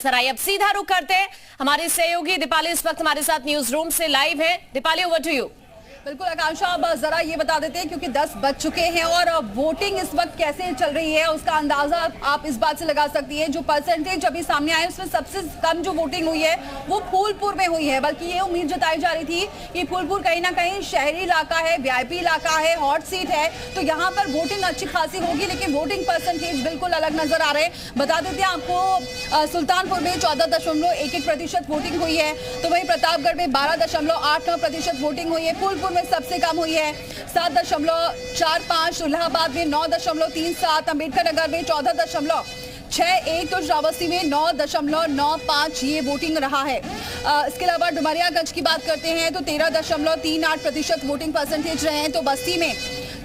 सराय अब सीधा रुख करते हैं। हमारी सहयोगी दीपाली इस वक्त हमारे साथ न्यूज रूम से लाइव है। Deepali, over to you. बिल्कुल आकांक्षा, अब जरा ये बता देते हैं क्योंकि 10 बज चुके हैं और वोटिंग इस वक्त कैसे चल रही है उसका अंदाजा आप इस बात से लगा सकती है। जो परसेंटेज अभी सामने आए उसमें सबसे कम जो वोटिंग हुई है वो फूलपुर में हुई है, बल्कि ये उम्मीद जताई जा रही थी कि फूलपुर कहीं ना कहीं शहरी इलाका है, वीआईपी इलाका है, हॉट सीट है, तो यहाँ पर वोटिंग अच्छी खासी होगी, लेकिन वोटिंग परसेंटेज बिल्कुल अलग नजर आ रहे हैं। बता देते हैं आपको, सुल्तानपुर में 14.11% वोटिंग हुई है, तो वहीं प्रतापगढ़ में 12.89% वोटिंग हुई है, फूलपुर में सबसे कम हुई है 7.45, इलाहाबाद में 9.37, अम्बेडकर नगर में 14.61, तो श्रावस्ती में 9.95 ये वोटिंग रहा है। इसके अलावा डुमरियागंज की बात करते हैं तो 13.38% वोटिंग परसेंटेज रहे हैं, तो बस्ती में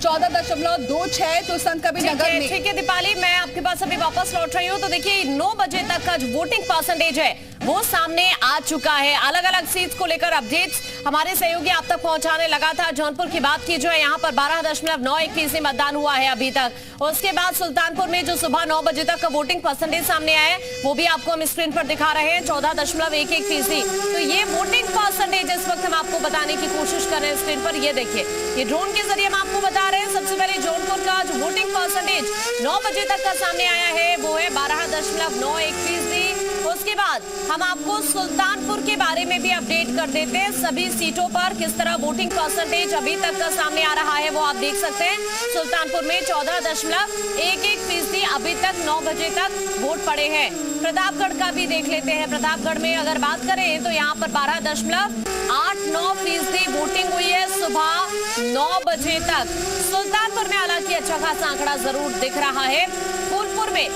14.26, तो संत कबीर नगर में। ठीक है दीपाली, मैं आपके पास अभी वापस लौट रही हूँ। तो देखिए 9 बजे तक का जो वोटिंग परसेंटेज है वो सामने आ चुका है। अलग अलग सीट्स को लेकर अपडेट्स हमारे सहयोगी आप तक पहुंचाने लगा था। जौनपुर की बात की जो है, यहाँ पर 12.91% मतदान हुआ है अभी तक। उसके बाद सुल्तानपुर में जो सुबह 9 बजे तक का वोटिंग परसेंटेज सामने आया है वो भी आपको हम स्क्रीन पर दिखा रहे हैं, 14.11%। तो ये वोटिंग परसेंटेज इस वक्त हम आपको बताने की कोशिश कर रहे हैं स्क्रीन पर। ये देखिए, ये ड्रोन के जरिए हम आपको बता रहे हैं। सबसे पहले जौनपुर का जो वोटिंग परसेंटेज 9 बजे तक का सामने आया है वो है 12.91%। उसके बाद हम आपको सुल्तानपुर के बारे में भी अपडेट कर देते हैं। सभी सीटों पर किस तरह वोटिंग परसेंटेज अभी तक का सामने आ रहा है वो आप देख सकते हैं। सुल्तानपुर में 14.11% अभी तक 9 बजे तक वोट पड़े हैं। प्रतापगढ़ का भी देख लेते हैं। प्रतापगढ़ में अगर बात करें तो यहाँ पर 12.89% वोटिंग हुई है सुबह 9 बजे तक। सुल्तानपुर में हालांकि अच्छा खासा आंकड़ा जरूर दिख रहा है। फूलपुर में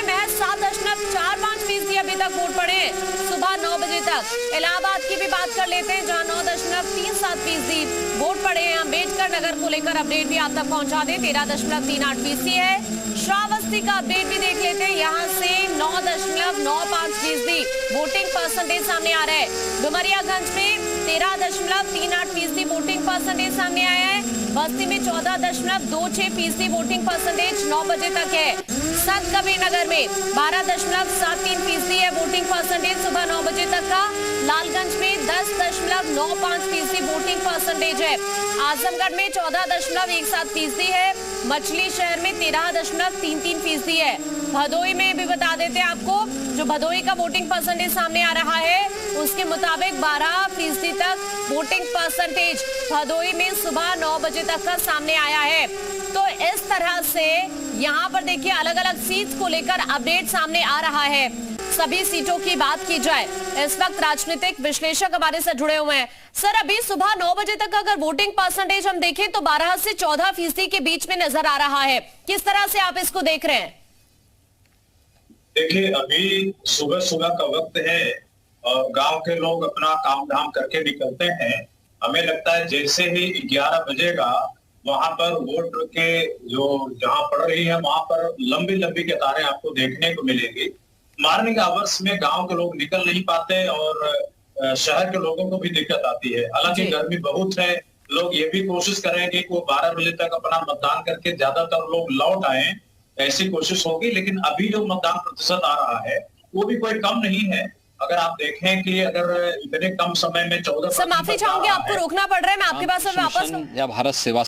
महज 7.45% अभी तक वोट पड़े हैं सुबह 9 बजे तक। इलाहाबाद की भी बात कर लेते हैं जहां 9.37% वोट पड़े हैं। अम्बेडकर नगर को लेकर अपडेट भी आप तक पहुंचा दें, 13.38% है। श्रावस्ती का अपडेट भी देख लेते हैं, यहाँ से 9.95% वोटिंग परसेंटेज सामने आ रहा है। डुमरियागंज में 13.38% वोटिंग परसेंटेज सामने आया है। बस्ती में 14.26% वोटिंग परसेंटेज 9 बजे तक है। संत कबीर नगर में 12.73% है वोटिंग परसेंटेज सुबह 9 बजे तक का। लालगंज में 10.95% वोटिंग परसेंटेज है। आजमगढ़ में 14.17% है। मछली शहर में 13.33% है। भदोई में भी बता देते हैं आपको, जो भदोई का वोटिंग परसेंटेज सामने आ रहा है उसके मुताबिक 12% तक वोटिंग परसेंटेज भदोई में सुबह 9 बजे तक का सामने आया है। तो इस तरह से यहाँ पर देखिए अलग अलग सीट्स को लेकर अपडेट सामने आ रहा है। सभी सीटों की बात की जाए, इस वक्त राजनीतिक विश्लेषक हमारे साथ जुड़े हुए हैं। सर, अभी सुबह 9 बजे तक अगर वोटिंग परसेंटेज हम देखें तो 12 से 14% के बीच में नजर आ रहा है। किस तरह से आप इसको देख रहे हैं? देखिए, अभी सुबह सुबह का वक्त है और गांव के लोग अपना काम धाम करके निकलते हैं। हमें लगता है जैसे ही 11 बजेगा वहां पर वोट के जो जहां पड़ रही है वहां पर लंबी लंबी कतारें आपको देखने को मिलेगी। मॉर्निंग आवर्स में गांव के लोग निकल नहीं पाते और शहर के लोगों को भी दिक्कत आती है। हालांकि गर्मी बहुत है, लोग ये भी कोशिश करेंगे कि वो 12 बजे तक अपना मतदान करके ज्यादातर लोग लौट आए, ऐसी कोशिश होगी। लेकिन अभी जो मतदान प्रतिशत आ रहा है वो भी कोई कम नहीं है। अगर आप देखें कि अगर इतने कम समय में 14, सर माफी चाहूंगी, आपको रोकना पड़ रहा है। मैं आपके पास वापस या भारत सेवा